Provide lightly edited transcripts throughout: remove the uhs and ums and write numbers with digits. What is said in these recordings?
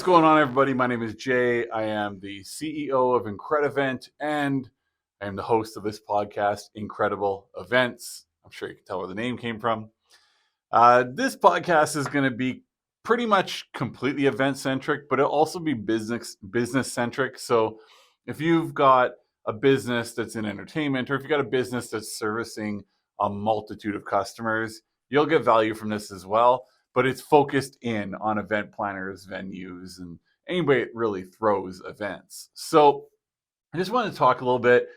What's going on, everybody? My name is Jay. I am the CEO of INCREDEVENT, and I am the host of this podcast, Incredible Events. I'm sure you can tell where the name came from. This podcast is going to be pretty much completely event centric, but it'll also be business centric. So if you've got a business that's in entertainment, or if you've got a business that's servicing a multitude of customers, you'll get value from this as well. But it's focused in on event planners, venues, and anybody that really throws events. So I just want to talk a little bit,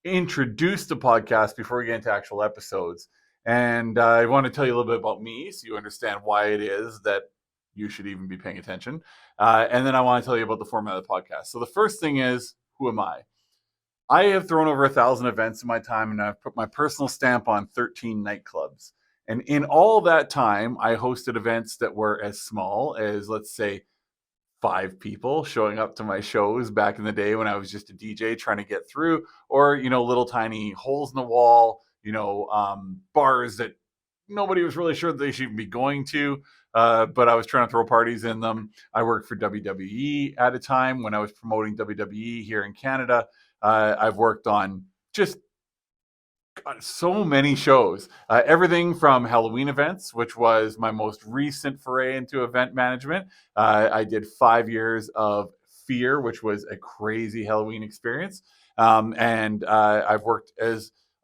introduce the podcast before we get into actual episodes. And I want to tell you a little bit about me so you understand why it is that you should even be paying attention. And then I want to tell you about the format of the podcast. So the first thing is, who am I? I have thrown over 1,000 events in my time, and I've put my personal stamp on 13 nightclubs. And in all that time, I hosted events that were as small as, let's say, 5 people showing up to my shows back in the day when I was just a DJ trying to get through, or, little tiny holes in the wall, bars that nobody was really sure that they should even be going to. But I was trying to throw parties in them. I worked for WWE at a time when I was promoting WWE here in Canada. I've worked on just so many shows, everything from Halloween events, which was my most recent foray into event management. I did 5 years of Fear, which was a crazy Halloween experience. And I've worked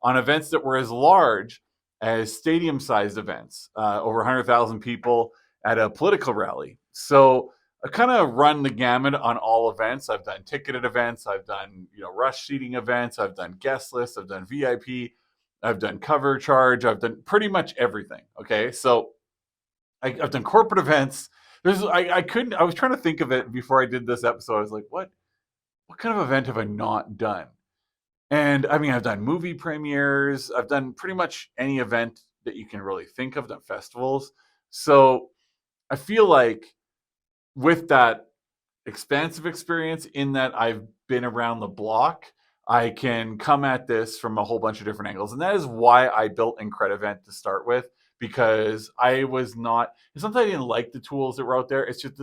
on events that were as large as stadium-sized events, over 100,000 people at a political rally. So I kind of run the gamut on all events. I've done ticketed events. I've done, rush seating events. I've done guest lists. I've done VIP. I've done cover charge. I've done pretty much everything. Okay. So I've done corporate events. I was trying to think of it before I did this episode. I was like, what kind of event have I not done? And I mean, I've done movie premieres. I've done pretty much any event that you can really think of, done festivals. So I feel like with that expansive experience in that I've been around the block, I can come at this from a whole bunch of different angles. And that is why I built INCREDEVENT to start with, because it's not that I didn't like the tools that were out there. It's just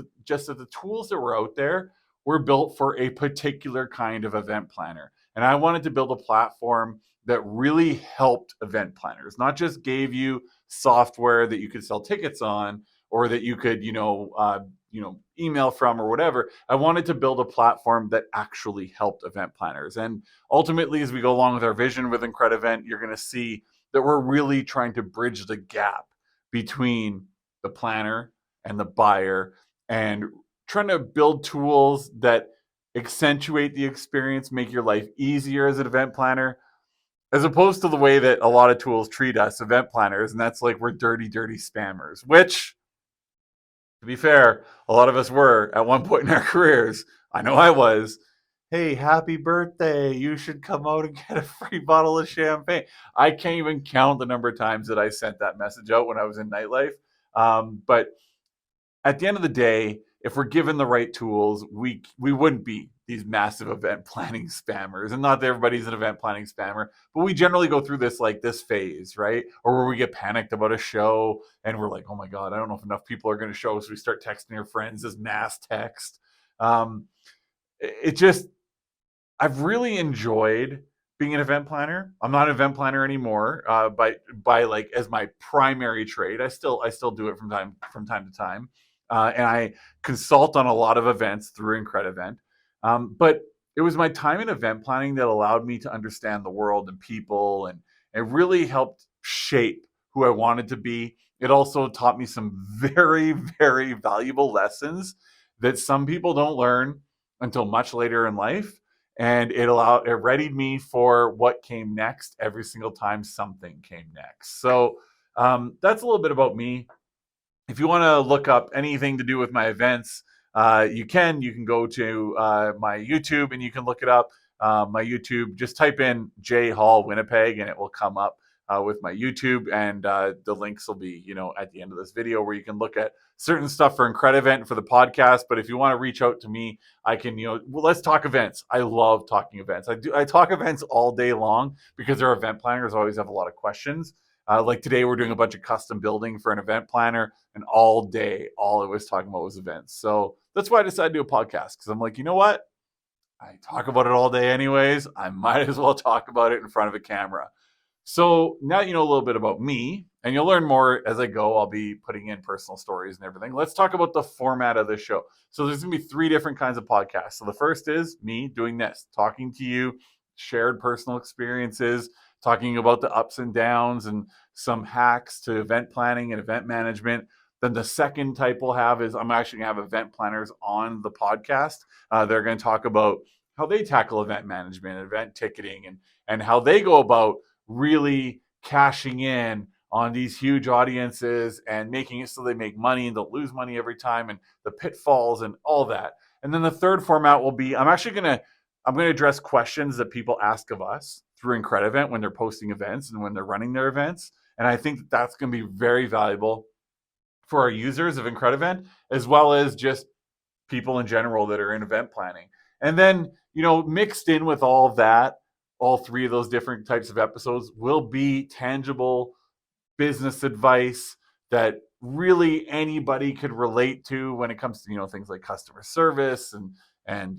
that the tools that were out there were built for a particular kind of event planner. And I wanted to build a platform that really helped event planners, not just gave you software that you could sell tickets on, or that you could, email from or whatever. I wanted to build a platform that actually helped event planners. And ultimately, as we go along with our vision with INCREDEVENT, you're going to see that we're really trying to bridge the gap between the planner and the buyer, and trying to build tools that accentuate the experience, make your life easier as an event planner, as opposed to the way that a lot of tools treat us event planners. And that's like, we're dirty spammers, which, to be fair, a lot of us were at one point in our careers. I know I was. Hey, happy birthday. You should come out and get a free bottle of champagne. I can't even count the number of times that I sent that message out when I was in nightlife. But at the end of the day, if we're given the right tools, we wouldn't be these massive event planning spammers. And not that everybody's an event planning spammer, but we generally go through this phase, right? Or where we get panicked about a show and we're like, oh my God, I don't know if enough people are going to show. So we start texting your friends as mass text. I've really enjoyed being an event planner. I'm not an event planner anymore, by like as my primary trade. I still do it from time to time. And I consult on a lot of events through INCREDEVENT. But it was my time in event planning that allowed me to understand the world and people, and it really helped shape who I wanted to be. It also taught me some very, very valuable lessons that some people don't learn until much later in life. And it readied me for what came next every single time something came next. So that's a little bit about me. If you want to look up anything to do with my events, you can go to my YouTube and you can look it up. My YouTube, just type in J Hall Winnipeg and it will come up with my YouTube, and the links will be, at the end of this video, where you can look at certain stuff for INCREDEVENT for the podcast. But if you want to reach out to me, I can, let's talk events. I love talking events. I talk events all day long because our event planners always have a lot of questions. Like today, we're doing a bunch of custom building for an event planner, and all day, all it was talking about was events. So that's why I decided to do a podcast, because I'm like, you know what? I talk about it all day anyways. I might as well talk about it in front of a camera. So now you know a little bit about me, and you'll learn more as I go. I'll be putting in personal stories and everything. Let's talk about the format of this show. So there's going to be three different kinds of podcasts. So the first is me doing this, talking to you, shared personal experiences, talking about the ups and downs and some hacks to event planning and event management. Then the second type we'll have is I'm actually going to have event planners on the podcast. They're going to talk about how they tackle event management, event ticketing, and how they go about really cashing in on these huge audiences and making it so they make money and don't lose money every time, and the pitfalls and all that. And then the third format will be I'm going to address questions that people ask of us through INCREDEVENT when they're posting events and when they're running their events. And I think that's going to be very valuable for our users of INCREDEVENT, as well as just people in general that are in event planning. And then, mixed in with all of that, all three of those different types of episodes will be tangible business advice that really anybody could relate to when it comes to, things like customer service and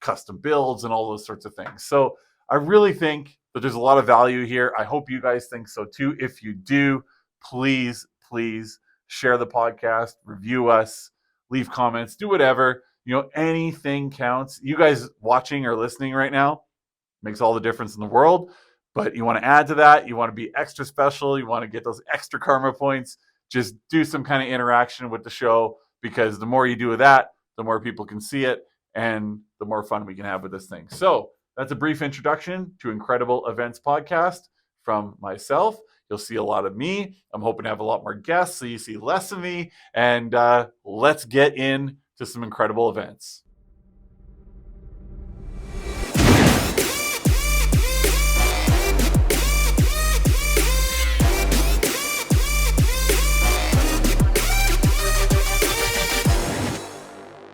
custom builds and all those sorts of things. So I really think that there's a lot of value here. I hope you guys think so too. If you do, please share the podcast, review us, leave comments, do whatever. Anything counts. You guys watching or listening right now makes all the difference in the world. But you want to add to that, you want to be extra special, you want to get those extra karma points, just do some kind of interaction with the show, because the more you do with that, the more people can see it and the more fun we can have with this thing. So that's a brief introduction to Incredible Events Podcast from myself. You'll see a lot of me. I'm hoping to have a lot more guests so you see less of me. And let's get into some incredible events.